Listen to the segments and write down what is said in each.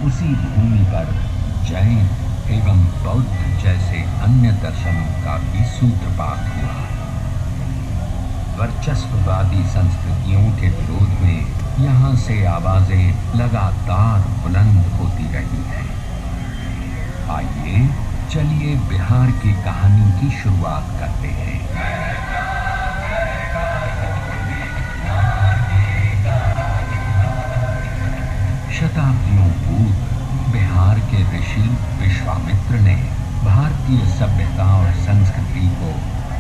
उसी भूमि पर जैन एवं बौद्ध जैसे अन्य दर्शनों का भी सूत्रपात हुआ। वर्चस्ववादी संस्कृतियों के विरोध में यहाँ से आवाजें लगातार बुलंद होती रही हैं। आइए चलिए बिहार की कहानी की शुरुआत करते हैं। शताब्दियों पूर्व बिहार के ऋषि विश्वामित्र ने भारतीय सभ्यता और संस्कृति को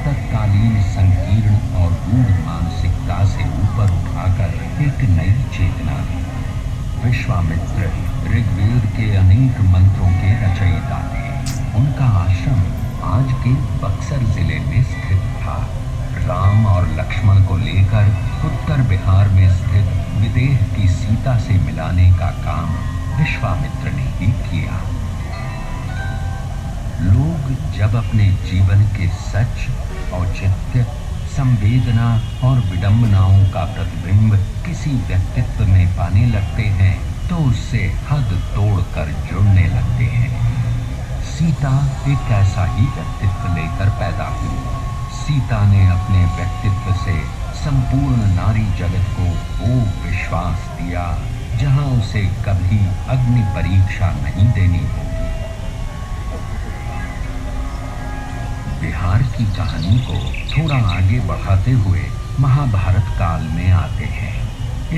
तत्कालीन संकीर्ण और गूढ़ मानसिकता से ऊपर उठाकर एक नई चेतना दी। विश्वामित्र ऋग्वेद के अनेक मंत्रों के रचयिता थे। उनका आश्रम आज के बक्सर जिले में स्थित था। राम और लक्ष्मण को लेकर उत्तर बिहार में स्थित विदेह की सीता से मिलाने का काम विश्वामित्र ने ही किया। लोग जब अपने जीवन के सच, औचित्य, संवेदना और विडंबनाओं का प्रतिबिंब किसी व्यक्तित्व में पाने लगते हैं तो उससे हद तोड़कर जुड़ने लगते हैं। सीता एक ऐसा ही व्यक्तित्व लेकर पैदा हुई। सीता ने अपने व्यक्तित्व से संपूर्ण नारी जगत को वो विश्वास दिया जहां उसे कभी अग्नि परीक्षा नहीं देनी होगी। बिहार की कहानी को थोड़ा आगे बढ़ाते हुए महाभारत काल में आते हैं।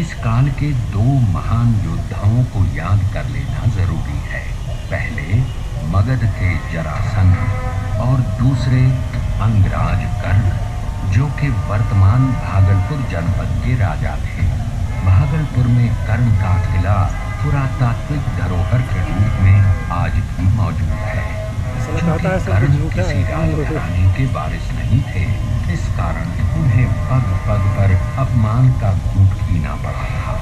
इस काल के दो महान योद्धाओं को याद कर लेना जरूरी है। पहले मगध के जरासंध और दूसरे अंगराज कर्ण, जो कि वर्तमान भागलपुर जनपद के राजा थे। भागलपुर में कर्ण का किला पुरातात्विक धरोहर के रूप में आज भी मौजूद है। चूंकि कर्ण किसी राजघराने के वारिस नहीं थे, इस कारण उन्हें पग पग पर अपमान का घूंट पीना पड़ा था।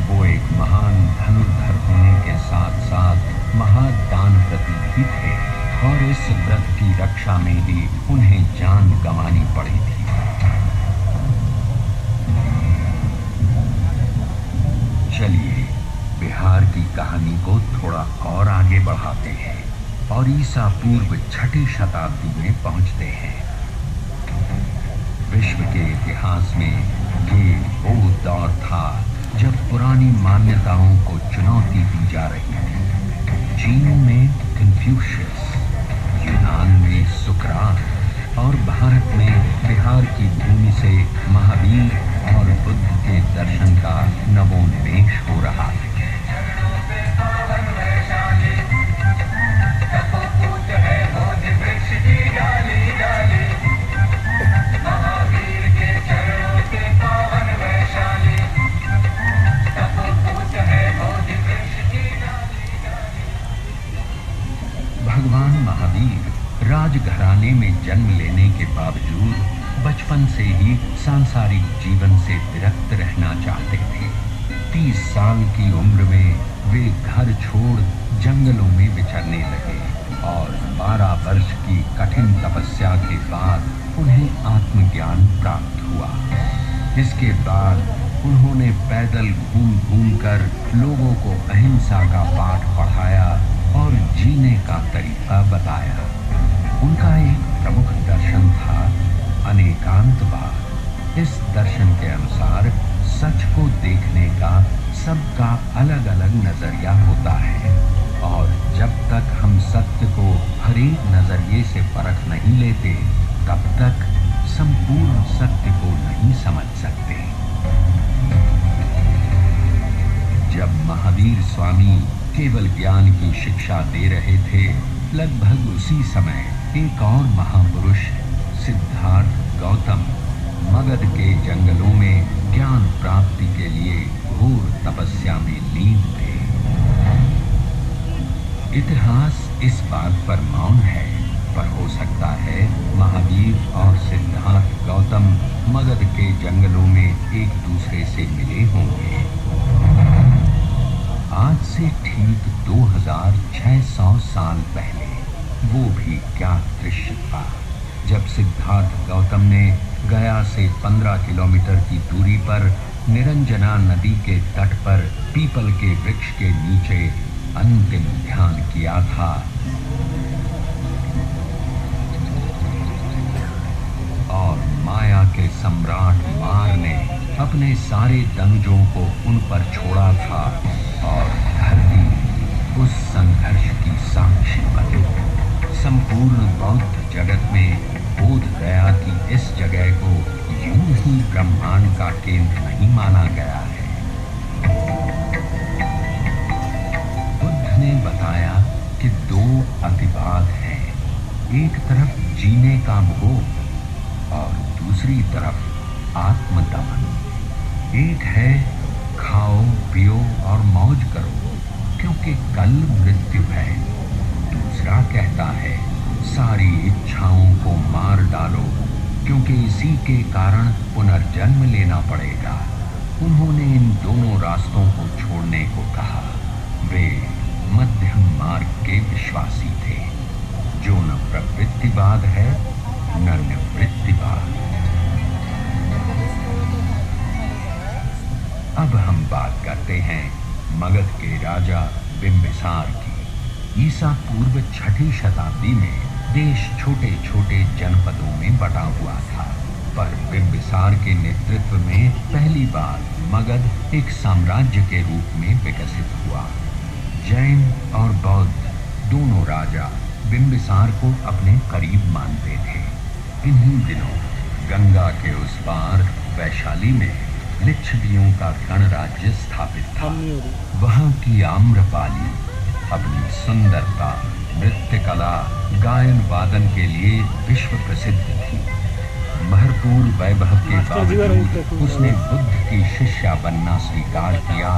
वो एक महान धनुर्धर होने के साथ साथ महादानव्रती भी थे और इस व्रत की रक्षा में ही उन्हें जान गंवानी पड़ी थी। चलिए बिहार की कहानी को थोड़ा और आगे बढ़ाते हैं और ईसा पूर्व 6ठी शताब्दी में पहुंचते हैं। विश्व के इतिहास में ये वो दौर था जब पुरानी मान्यताओं को चुनौती दी जा रही थी। चीन में कन्फ्यूशियस, यूनान में सुकरात और भारत में बिहार की भूमि से महावीर और बुद्ध के दर्शन का नवोन्मेष हो रहा है। भगवान महावीर राजघराने में जन्म लेने के बावजूद बचपन से ही सांसारिक जीवन से विरक्त रहना चाहते थे। 30 साल की उम्र में वे घर छोड़ जंगलों में विचरने लगे और 12 वर्ष की कठिन तपस्या के बाद उन्हें आत्मज्ञान प्राप्त हुआ। इसके बाद उन्होंने पैदल घूम घूम कर लोगों को अहिंसा का पाठ पढ़ाया और जीने का तरीका बताया। उनका एक प्रमुख दर्शन था अनेकांतवाद। इस दर्शन के अनुसार सच को देखने का सबका अलग अलग नजरिया होता है और जब तक हम सत्य को हर एक नजरिए से परख नहीं लेते तब तक संपूर्ण सत्य को नहीं समझ सकते। जब महावीर स्वामी केवल ज्ञान की शिक्षा दे रहे थे, लगभग उसी समय एक और महापुरुष सिद्धार्थ गौतम मगध के जंगलों में ज्ञान प्राप्ति के लिए घोर तपस्या में लीन थे। इतिहास इस बात पर मौन है, पर हो सकता है महावीर और सिद्धार्थ गौतम मगध के जंगलों में एक दूसरे से मिले होंगे। आज से ठीक 2600 साल पहले वो भी क्या दृश्य था जब सिद्धार्थ गौतम ने गया से 15 किलोमीटर की दूरी पर निरंजना नदी के तट पर पीपल के वृक्ष के नीचे अंतिम ध्यान किया था और माया के सम्राट मार ने अपने सारे दनुजों को उन पर छोड़ा था और धरती उस संघर्ष की साक्षी बनी। संपूर्ण बौद्ध जगत में बोध गया कि इस जगह को यूं ही ब्रह्मांड का केंद्र नहीं माना गया है। बुद्ध ने बताया कि दो अतिवाद हैं, एक तरफ जीने का भोग और दूसरी तरफ आत्मदमन। एक है खाओ पियो और मौज करो क्योंकि कल मृत्यु है, दूसरा कहता है सारी इच्छाओं को मार डालो क्योंकि इसी के कारण पुनर्जन्म लेना पड़ेगा। उन्होंने इन दोनों रास्तों को छोड़ने को कहा। वे मध्यम मार्ग के विश्वासी थे, जो न प्रवृत्तिवाद है न निवृत्तिवाद। अब हम बात करते हैं मगध के राजा बिंबिसार की। ईसा पूर्व 6ठी शताब्दी में देश छोटे छोटे जनपदों में बटा हुआ था, पर बिंबिसार के नेतृत्व में पहली बार मगध एक साम्राज्य के रूप में विकसित हुआ। जैन और बौद्ध दोनों राजा बिंबिसार को अपने करीब मानते थे। इन्हीं दिनों गंगा के उस पार वैशाली में लिच्छवियों का गणराज्य स्थापित था। वहां की आम्रपाली अपनी सुंदरता, नृत्य कला, गायन वादन के लिए विश्व प्रसिद्ध थी। भरपूर वैभव के बावजूद उसने बुद्ध की शिष्या बनना स्वीकार किया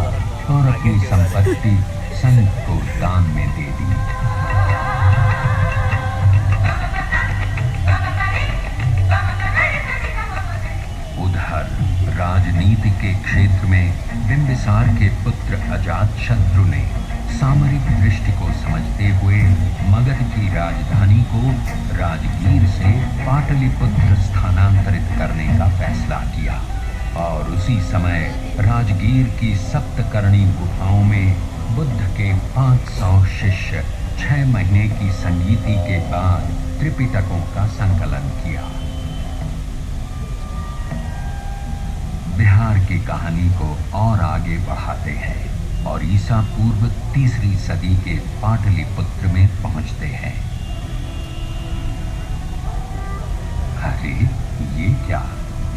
और अपनी संपत्ति संघ को दान में दे दी। उधर राजनीति के क्षेत्र में बिंबिसार के पुत्र अजातशत्रु ने सामरिक दृष्टि को समझते हुए मगध की राजधानी को राजगीर से पाटलिपुत्र स्थानांतरित करने का फैसला किया और उसी समय राजगीर की सप्तकर्णी गुफाओं में बुद्ध के 500 शिष्य 6 महीने की संगीति के बाद त्रिपिटकों का संकलन किया। बिहार की कहानी को और आगे बढ़ाते हैं और ईसा पूर्व 3री सदी के पाटलिपुत्र में पहुंचते हैं। अरे ये क्या,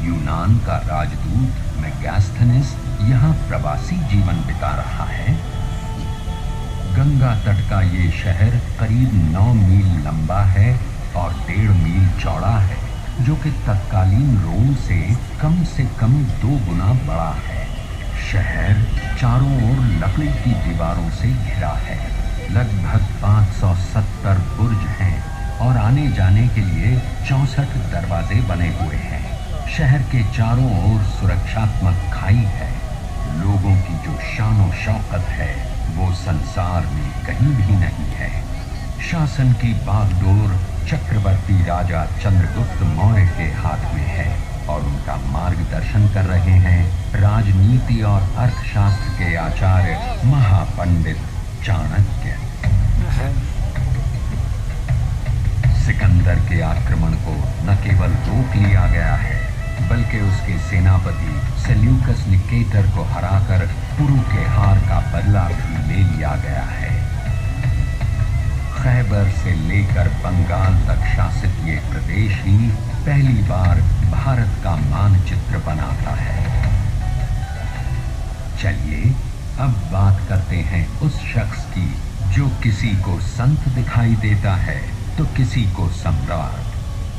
यूनान का राजदूत मेगास्थनीस यहाँ प्रवासी जीवन बिता रहा है। गंगा तट का ये शहर करीब 9 मील लंबा है और 1.5 मील चौड़ा है, जो कि तत्कालीन रोम से कम 2 गुना बड़ा है। शहर चारों ओर लकड़ी की दीवारों से घिरा है। लगभग 570 बुर्ज हैं और आने जाने के लिए 64 दरवाजे बने हुए हैं। शहर के चारों ओर सुरक्षात्मक खाई है। लोगों की जो शान और शौकत है वो संसार में कहीं भी नहीं है। शासन की बागडोर चक्रवर्ती राजा चंद्रगुप्त मौर्य के हाथ में है और उनका मार्गदर्शन कर रहे हैं राजनीति और अर्थशास्त्र के आचार्य महापंडित चाणक्य। सिकंदर के आक्रमण को न केवल रोक लिया गया है, बल्कि उसके सेनापति सेल्यूकस निकेटर को हराकर पुरु के हार का बदला भी ले लिया गया है। खैबर से लेकर बंगाल तक शासित ये प्रदेश ही पहली बार भारत का मानचित्र बनाता है। चलिए अब बात करते हैं उस शख्स की जो किसी को संत दिखाई देता है तो किसी को सम्राट,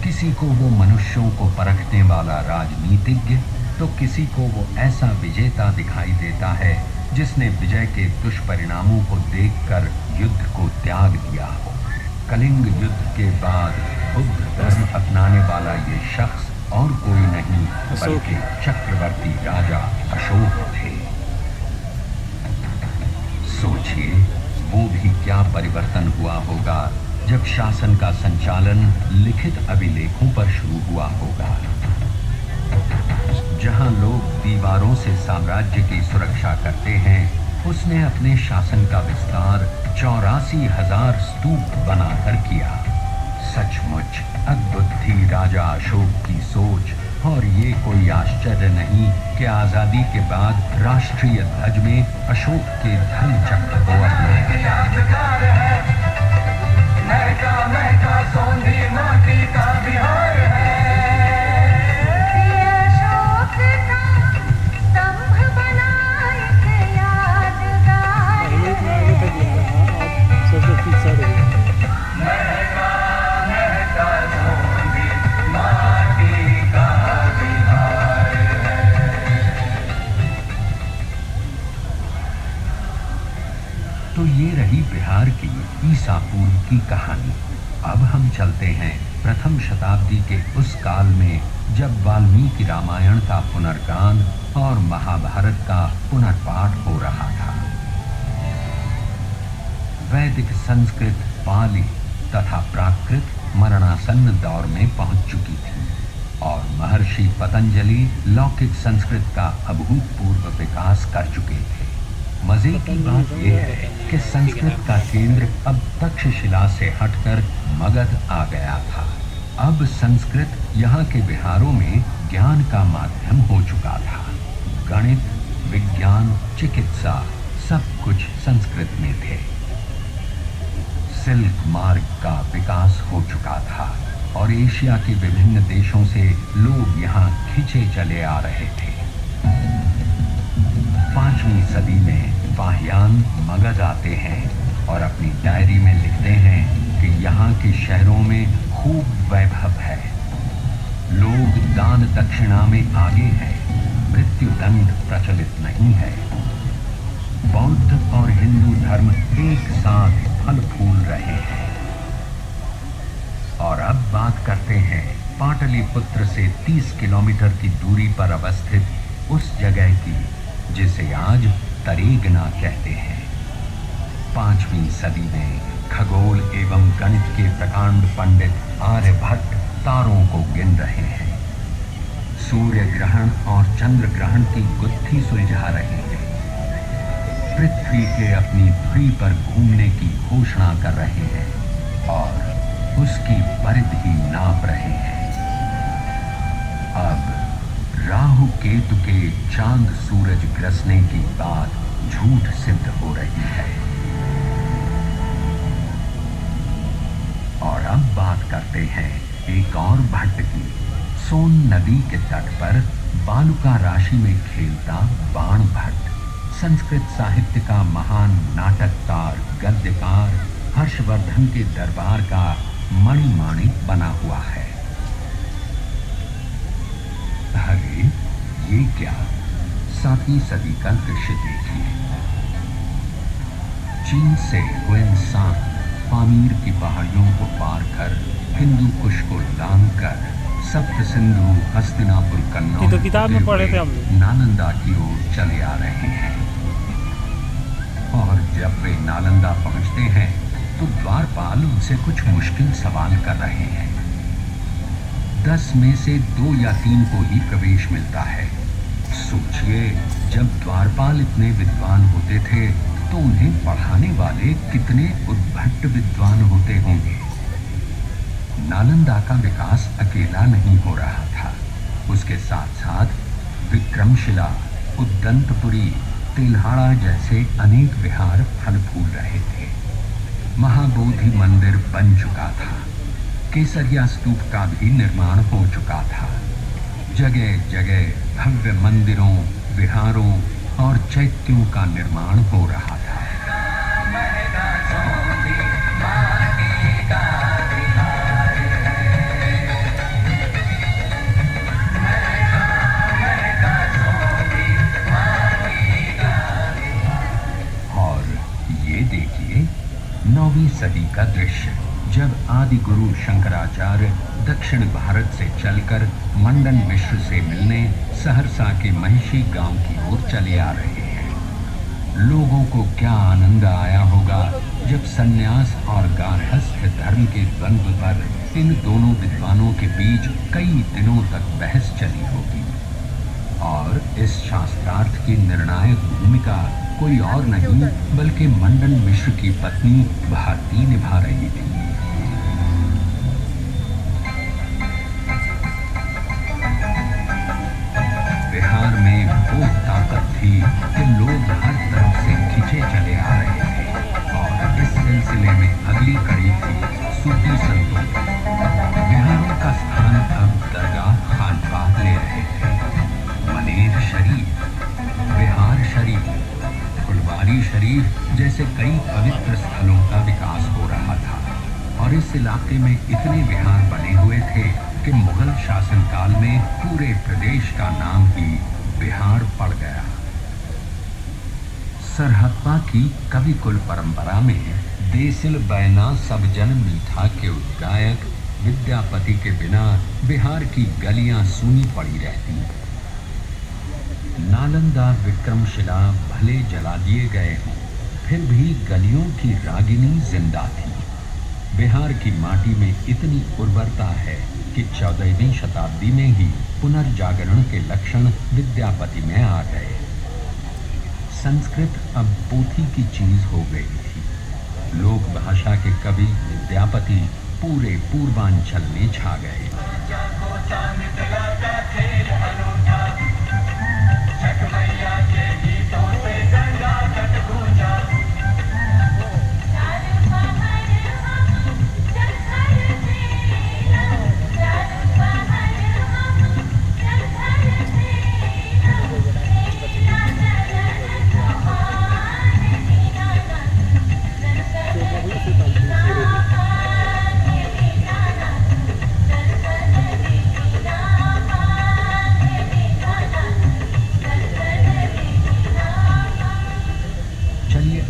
किसी को वो मनुष्यों को परखने वाला राजनीतिज्ञ तो किसी को वो ऐसा विजेता दिखाई देता है जिसने विजय के दुष्परिणामों को देखकर युद्ध को त्याग दिया हो। कलिंग युद्ध के बाद बुद्ध धर्म अपनाने वाला ये शख्स और कोई नहीं बल्कि चक्रवर्ती राजा अशोक थे। सोचिए वो भी क्या परिवर्तन हुआ होगा जब शासन का संचालन लिखित अभिलेखों पर शुरू हुआ होगा। जहां लोग दीवारों से साम्राज्य की सुरक्षा करते हैं, उसने अपने शासन का विस्तार 84,000 स्तूप बनाकर किया। सचमुच अद्भुत थी राजा अशोक की सोच, और ये कोई आश्चर्य नहीं कि आजादी के बाद राष्ट्रीय ध्वज में अशोक के धर्म चक्र को अपनाया। महका महका सोंधी माटी का बिहार है। तो ये रही बिहार की ईसा पूर्व की कहानी। अब हम चलते हैं प्रथम शताब्दी के उस काल में जब वाल्मीकि रामायण का पुनर्गान और महाभारत का पुनर्पाठ हो रहा था। वैदिक संस्कृत, पाली तथा प्राकृत मरणासन्न दौर में पहुंच चुकी थी और महर्षि पतंजलि लौकिक संस्कृत का अभूतपूर्व विकास कर चुके थे। मजे की बात यह है कि संस्कृत का केंद्र अब तक्षशिला से हटकर मगध आ गया था। अब संस्कृत यहाँ के बिहारों में ज्ञान का माध्यम हो चुका था। गणित, विज्ञान, चिकित्सा सब कुछ संस्कृत में थे। सिल्क मार्ग का विकास हो चुका था और एशिया के विभिन्न देशों से लोग यहाँ खिंचे चले आ रहे थे। 5वीं सदी में फाहियान मगध आते हैं और अपनी डायरी में लिखते हैं कि यहाँ के शहरों में खूब वैभव है, लोग दान दक्षिणा में आगे हैं, मृत्यु दंड प्रचलित नहीं है, बौद्ध और हिंदू धर्म एक साथ फल फूल रहे हैं। और अब बात करते हैं पाटलिपुत्र से 30 किलोमीटर की दूरी पर अवस्थित उस जगह की जिसे आज तरेगना कहते हैं। 5वीं सदी में खगोल एवं गणित के प्रकांड पंडित आर्यभट्ट तारों को गिन रहे हैं, सूर्य ग्रहण और चंद्र ग्रहण की गुत्थी सुलझा रहे हैं, पृथ्वी के अपनी धुरी पर घूमने की घोषणा कर रहे हैं और उसकी परिधि नाप रहे हैं। अब राहु केतु के चांद सूरज ग्रसने की बात झूठ सिद्ध हो रही है। और अब बात करते हैं एक और भट्ट की। सोन नदी के तट पर बालुका राशि में खेलता बाण भट्ट संस्कृत साहित्य का महान नाटककार, गद्यकार हर्षवर्धन के दरबार का मणिमाणिक बना हुआ है। अरे ये क्या, 7वीं सदी का दृश्य देखिए। चीन से हुएनसांग पामीर की पहाड़ियों को पार कर हिंदू कुश को लांग कर सप्त सिंधु हस्तिनापुर कन्नौज तो किताब में पढ़े थे हम लोग। नालंदा की ओर चले आ रहे हैं और जब वे नालंदा पहुंचते हैं तो द्वारपाल उनसे कुछ मुश्किल सवाल कर रहे हैं। 10 में से 2 या 3 को ही प्रवेश मिलता है। सोचिए, जब द्वारपाल इतने विद्वान होते थे तो उन्हें पढ़ाने वाले कितने उद्भट विद्वान होते होंगे। नालंदा का विकास अकेला नहीं हो रहा था, उसके साथ साथ विक्रमशिला, उद्दंतपुरी, तेल्हाड़ा जैसे अनेक विहार फल फूल रहे थे। महाबोधि मंदिर बन चुका था, केसरिया स्तूप का भी निर्माण हो चुका था। जगह जगह भव्य मंदिरों, विहारों और चैत्यों का निर्माण हो रहा था। और ये देखिए 9वीं सदी का दृश्य, जब आदि गुरु शंकराचार्य दक्षिण भारत से चलकर मंडन मिश्र से मिलने सहरसा के महिषी गांव की ओर चले आ रहे हैं। लोगों को क्या आनंद आया होगा जब सन्यास और गार्हस्थ्य धर्म के द्वंद्व पर इन दोनों विद्वानों के बीच कई दिनों तक बहस चली होगी। और इस शास्त्रार्थ की निर्णायक भूमिका कोई और नहीं बल्कि मंडन मिश्र की पत्नी भारती निभा रही थी। बिहार में वो ताकत थी कि लोग हर तरफ से खिंचे चले आ रहे थे और इस सिलसिले में अगली कड़ी थी सूफी संतों। बिहारों का स्थान अब दरगाह खानकाह ले रहे थे। मनेर शरीफ, बिहार शरीफ, फुलवारी शरीफ जैसे कई पवित्र स्थलों का विकास हो रहा था और इस इलाके में इतने विहार बने हुए थे कि मुगल शासनकाल में पूरे प्रदेश का नाम ही बिहार पड़ गया। सरहत्ता की कविकुल परंपरा में देसिल बैना सब जन मीठा के उद्गायक विद्यापति के बिना बिहार की गलियां सूनी पड़ी रहती। नालंदा विक्रमशिला भले जला दिए गए हों, फिर भी गलियों की रागिनी जिंदा थी। बिहार की माटी में इतनी उर्वरता है कि 14वीं शताब्दी में ही पुनर्जागरण के लक्षण विद्यापति में आ गए। संस्कृत अब पोथी की चीज हो गई थी। लोक भाषा के कवि विद्यापति पूरे पूर्वांचल में छा गए।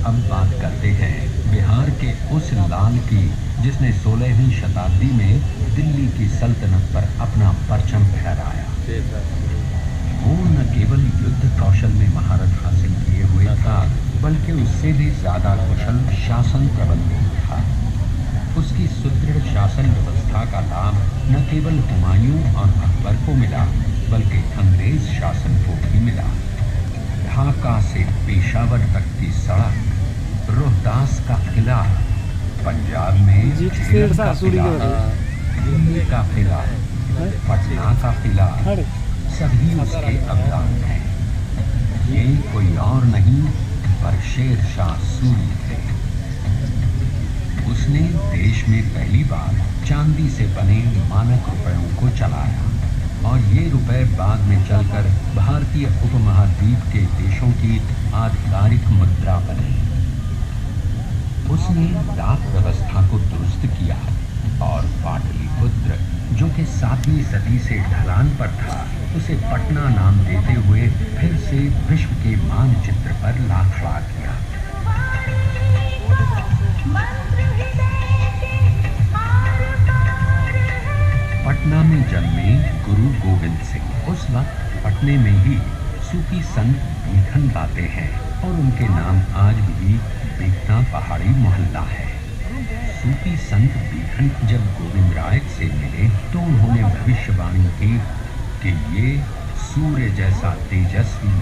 अब बात करते हैं बिहार के उस लाल की जिसने 16वीं शताब्दी में दिल्ली की सल्तनत पर अपना परचम फहराया। वो न केवल युद्ध कौशल में महारत हासिल किए हुए था बल्कि उससे भी ज्यादा कुशल शासन प्रबंधन था। उसकी सुदृढ़ शासन व्यवस्था का लाभ न केवल हुमायूं और अकबर को मिला बल्कि अंग्रेज शासन को भी मिला। ढाका से पेशावर तक की सड़क, रोहतास का किला, पंजाब में झेलम का किला, दिल्ली का किला, पटना का किला, सभी उसके अवदान हैं। ये कोई और नहीं पर शेर शाह सूरी थे। उसने देश में पहली बार चांदी से बने मानक रुपयों को चलाया और ये रुपए बाद में चलकर भारतीय उपमहाद्वीप के देशों की आधिकारिक मुद्रा बने। उसने डाक व्यवस्था को दुरुस्त किया और पाटलिपुत्र जो कि 7वीं सदी से ढलान पर था उसे पटना नाम देते हुए फिर से विश्व के मानचित्र पर ला खड़ा किया। पटना में जन्मे गुरु गोविंद सिंह उस वक्त पटने में ही सूफी संत बीखन गाते हैं और उनके नाम आज भी बीखना पहाड़ी मोहल्ला है। सूफी संत बीखन जब गोविंद राय से मिले तो उन्होंने भविष्यवाणी की कि ये सूर्य जैसा तेजस्वी,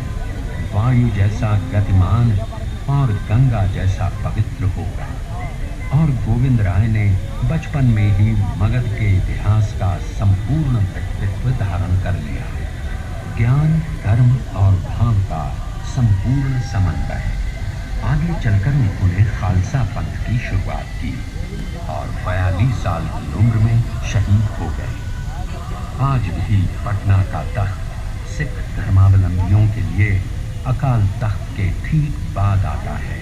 वायु जैसा गतिमान और गंगा जैसा पवित्र होगा। और गोविंद राय ने बचपन में ही मगध के इतिहास का संपूर्ण व्यक्तित्व धारण कर लिया। ज्ञान, धर्म और भाव का संपूर्ण समन्वय। आगे चलकर उन्होंने खालसा पंथ की शुरुआत की और 42 साल की उम्र में शहीद हो गए। आज भी पटना का तख्त सिख धर्मावलंबियों के लिए अकाल तख्त के ठीक बाद आता है।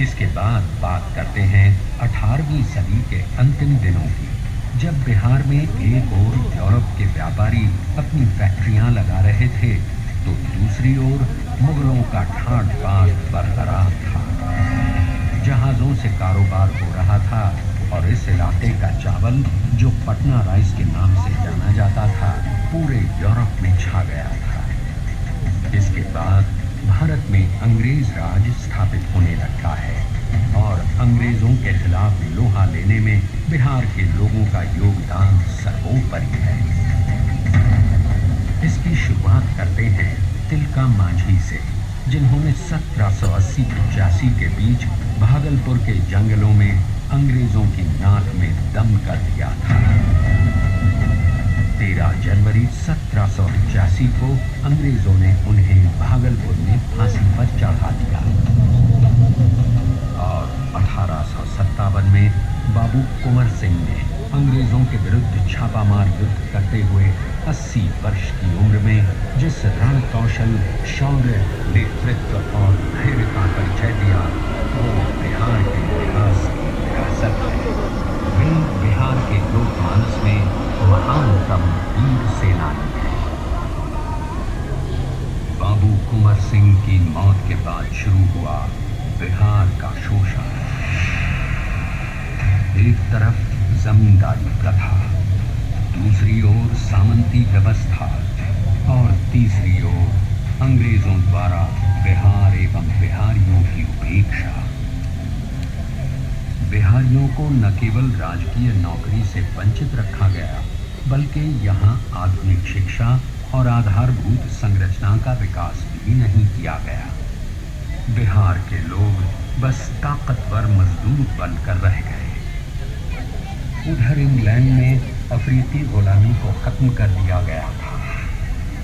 इसके बाद बात करते हैं 18वीं सदी के अंतिम दिनों की, जब बिहार में एक ओर यूरोप के व्यापारी अपनी फैक्ट्रियां लगा रहे थे तो दूसरी ओर मुगलों का ठाट बाट बरकरार था। जहाजों से कारोबार हो रहा था और इस इलाके का चावल जो पटना राइस के नाम से जाना जाता था पूरे यूरोप में छा गया था। इसके बाद भारत में अंग्रेज राज स्थापित होने लगा है और अंग्रेजों के खिलाफ लोहा लेने में बिहार के लोगों का योगदान सर्वोपरि है। इसकी शुरुआत करते हैं तिलका मांझी से, जिन्होंने 1780-85 के बीच भागलपुर के जंगलों में अंग्रेजों की नाक में दम कर दिया था। 13 जनवरी 1785 को अंग्रेजों ने उन्हें भागलपुर में फांसी पर चढ़ा दिया और 1857 में बाबू कुंवर सिंह ने अंग्रेजों के विरुद्ध छापामार युद्ध करते हुए 80 वर्ष की उम्र में जिस रण कौशल, शौर्य, नेतृत्व और धैर्य का परिचय दिया, वो बिहार के इतिहास की विरासत है। वे बिहार के लोकमानस में महानतम वीर सेनानी हैं। बाबू कुंवर सिंह की मौत के बाद शुरू हुआ बिहार का शोषण। एक तरफ जमींदारी प्रथा, दूसरी ओर सामंती व्यवस्था और तीसरी ओर अंग्रेजों द्वारा बिहार एवं बिहारियों की उपेक्षा। बिहारियों को न केवल राजकीय नौकरी से वंचित रखा गया, बल्कि यहाँ आधुनिक शिक्षा और आधारभूत संरचना का विकास भी नहीं किया गया। बिहार के लोग बस ताकतवर मजदूर बनकर रह गए। उधर इंग्लैंड में अफ्रीकी गुलामी को खत्म कर दिया गया था,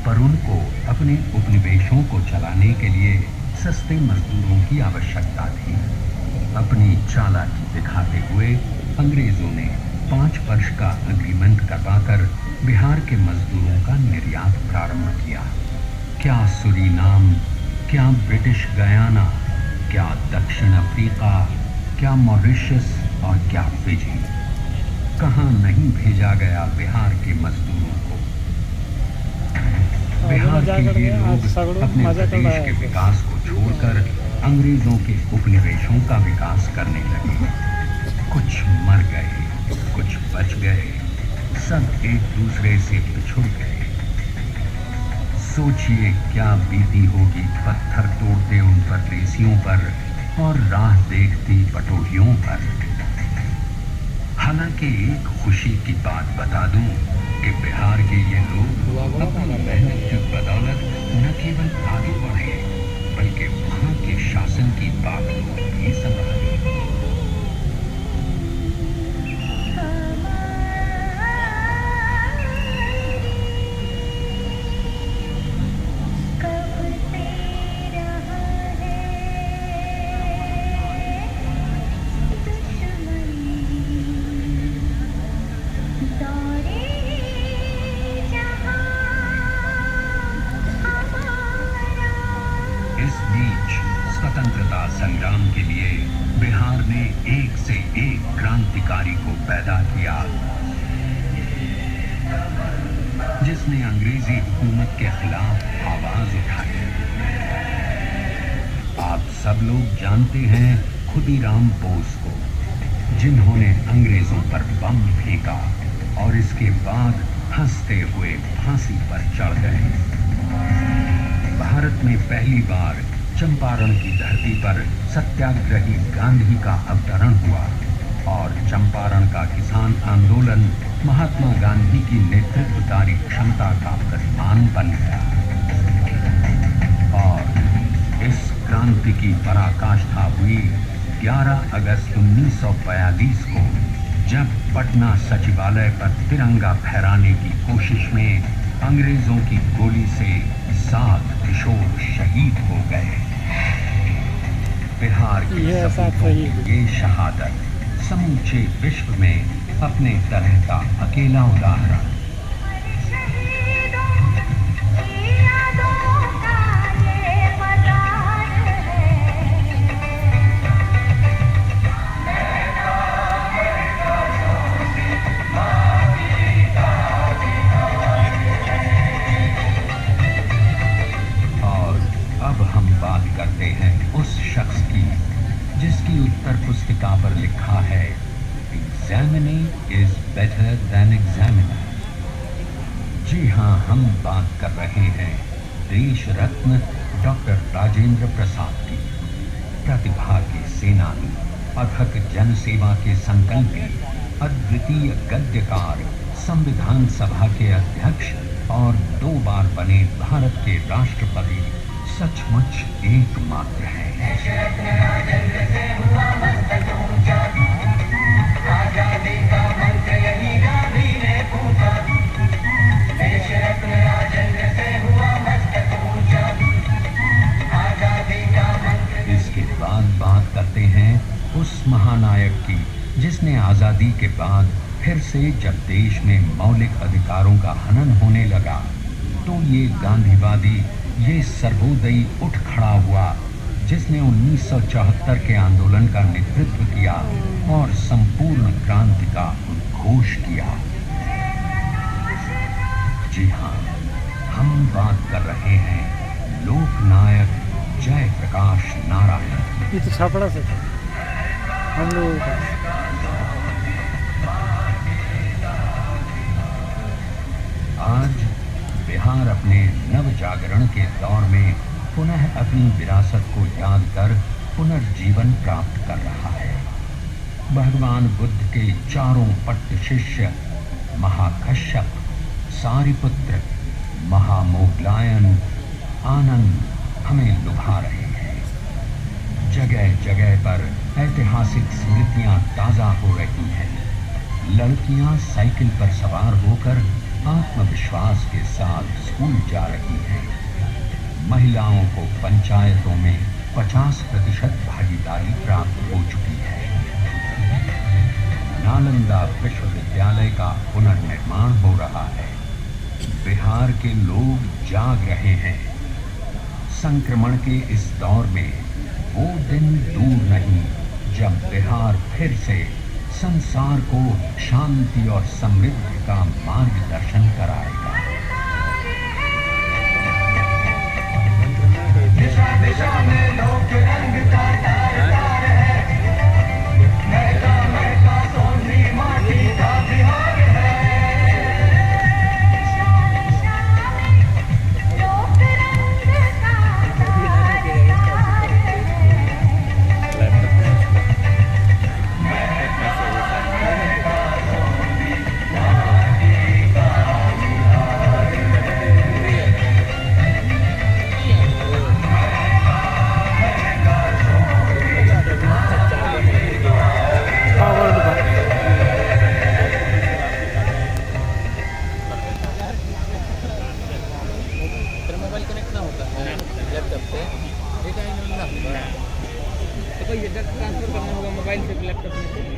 पर उनको अपने उपनिवेशों को चलाने के लिए सस्ते मजदूरों की आवश्यकता थी। अपनी चालाकी दिखाते हुए अंग्रेजों ने 5 वर्ष का एग्रीमेंट करवाकर बिहार के मजदूरों का निर्यात प्रारंभ किया। क्या सूरीनाम, क्या ब्रिटिश गयाना, क्या दक्षिण अफ्रीका, क्या मॉरिशस और क्या फिजी, कहाँ नहीं भेजा गया बिहार के मजदूरों को। बिहार के लिए लोग अपने प्रदेश के विकास को छोड़कर अंग्रेजों के उपनिवेशों का विकास करने लगे। कुछ मर गए, कुछ बच गए, सब एक दूसरे से बिछुड़ गए। सोचिए क्या बीती होगी पत्थर तोड़ते उन परदेसियों पर और राह देखती पटोहियों पर। हालांकि एक खुशी की बात बता दूं कि बिहार के ये लोग अपनी मेहनत की बदौलत न केवल आगे बढ़े, बल्कि वहां के शासन की बागडोर भी संभाली। स्वतंत्रता संग्राम के लिए बिहार ने एक से एक क्रांतिकारी को पैदा किया, जिसने अंग्रेजी हुकूमत के खिलाफ आवाज उठाई। आप सब लोग जानते हैं खुदीराम बोस को, जिन्होंने अंग्रेजों पर बम फेंका और इसके बाद हंसते हुए फांसी पर चढ़ गए। भारत में पहली बार चंपारण की धरती पर सत्याग्रही गांधी का अवतरण हुआ और चंपारण का किसान आंदोलन महात्मा गांधी की नेतृत्वकारी क्षमता का प्रतिमान बन गया। और इस क्रांति की पराकाष्ठा हुई 11 अगस्त 1942 को, जब पटना सचिवालय पर तिरंगा फहराने की कोशिश में अंग्रेजों की गोली से 7 किशोर शहीद हो गए। बिहार के सपूतों की ये शहादत समूचे विश्व में अपने तरह का अकेला उदाहरण। बात करते हैं उस शख्स की जिसकी उत्तर पुस्तिका पर लिखा है, examining is better than examiner. जी हाँ, हम बात कर रहे हैं देश रत्न डॉक्टर राजेंद्र प्रसाद की। प्रतिभा के सेनानी, अथक जनसेवा के संकल्पी, अद्वितीय गद्यकार, संविधान सभा के अध्यक्ष, और 2 बार बने भारत के राष्ट्रपति सचमुच एकमात्र हैं। इसके बाद बात करते हैं उस महानायक की जिसने आजादी के बाद फिर से जब देश में मौलिक अधिकारों का हनन होने लगा तो ये गांधीवादी, ये सर्वोदयी उठ खड़ा हुआ, जिसने 1974 के आंदोलन का नेतृत्व किया और संपूर्ण क्रांति का उद्घोष किया। जी हाँ, हम बात कर रहे हैं लोकनायक जयप्रकाश नारायण। ये तो छापड़ा से हम लोगों का। आज बिहार अपने नव जागरण के दौर में पुनः अपनी विरासत को याद कर पुनर्जीवन प्राप्त कर रहा है। भगवान बुद्ध के चारों पट्ट शिष्य महाकश्यप, सारिपुत्र, महामोगलायन, आनंद हमें लुभा रहे हैं। जगह जगह पर ऐतिहासिक स्मृतियां ताजा हो रही हैं। लड़कियां साइकिल पर सवार होकर आत्मविश्वास के साथ स्कूल जा रही हैं। महिलाओं को पंचायतों में 50% भागीदारी प्राप्त हो चुकी है। नालंदा विश्वविद्यालय का पुनर्निर्माण हो रहा है। बिहार के लोग जाग रहे हैं। संक्रमण के इस दौर में वो दिन दूर नहीं जब बिहार फिर से संसार को शांति और समृद्धि का मार्गदर्शन कराएगा। दिशा दिशा में लोग